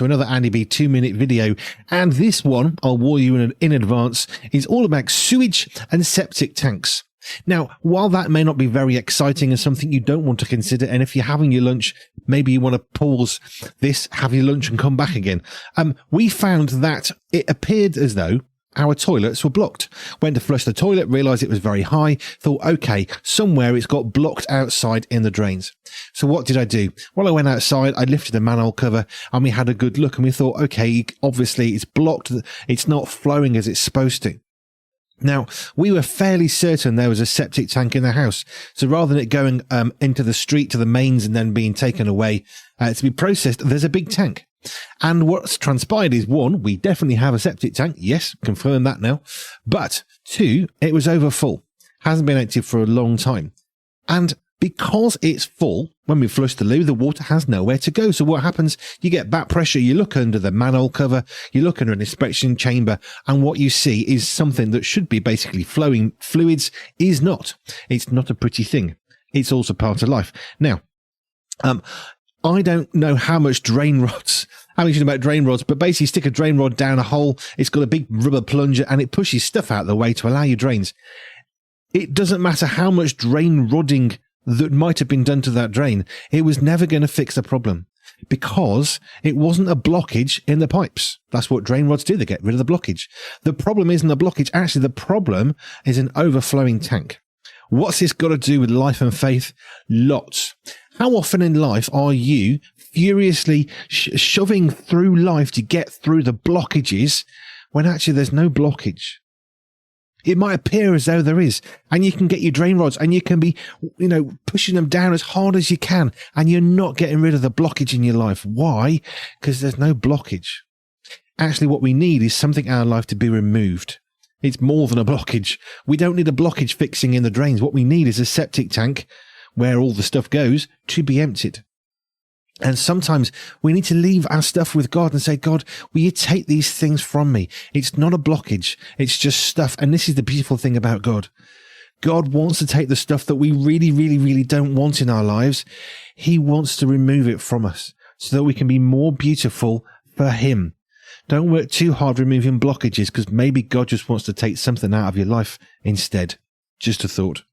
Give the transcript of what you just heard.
to another Andy B 2-minute video, and this one, I'll warn you in advance, is all about sewage and septic tanks. Now, while that may not be very exciting and something you don't want to consider, and if you're having your lunch, maybe you want to pause this, have your lunch and come back again, we found that it appeared as though our toilets were blocked. Went to flush the toilet, realised it was very high, thought, okay, somewhere it's got blocked outside in the drains. So what did I do? Well, I went outside, I lifted the manhole cover, and we had a good look, and we thought, okay, obviously it's blocked, it's not flowing as it's supposed to. Now, we were fairly certain there was a septic tank in the house. So rather than it going into the street to the mains and then being taken away to be processed, there's a big tank. And what's transpired is, one, we definitely have a septic tank. Yes, confirm that now. But two, it was over full. Hasn't been emptied for a long time. And because it's full, when we flush the loo, the water has nowhere to go. So what happens? You get back pressure. You look under the manhole cover, you look under an inspection chamber, and what you see is something that should be basically flowing fluids is not. It's not a pretty thing. It's also part of life. Now, I don't know how much drain rods, how much you know about drain rods, but basically stick a drain rod down a hole. It's got a big rubber plunger and it pushes stuff out of the way to allow your drains. It doesn't matter how much drain rodding that might have been done to that drain. It was never going to fix the problem because it wasn't a blockage in the pipes. That's what drain rods do. They get rid of the blockage. The problem isn't the blockage. Actually, the problem is an overflowing tank. What's this got to do with life and faith? Lots. How often in life are you furiously shoving through life to get through the blockages when actually there's no blockage? It might appear as though there is, and you can get your drain rods and you can be, pushing them down as hard as you can, and you're not getting rid of the blockage in your life. Why? Because there's no blockage. Actually, what we need is something in our life to be removed. It's more than a blockage. We don't need a blockage fixing in the drains. What we need is a septic tank where all the stuff goes to be emptied. And sometimes we need to leave our stuff with God and say, God, will you take these things from me? It's not a blockage. It's just stuff. And this is the beautiful thing about God. God wants to take the stuff that we really, really, really don't want in our lives. He wants to remove it from us so that we can be more beautiful for him. Don't work too hard removing blockages because maybe God just wants to take something out of your life instead. Just a thought.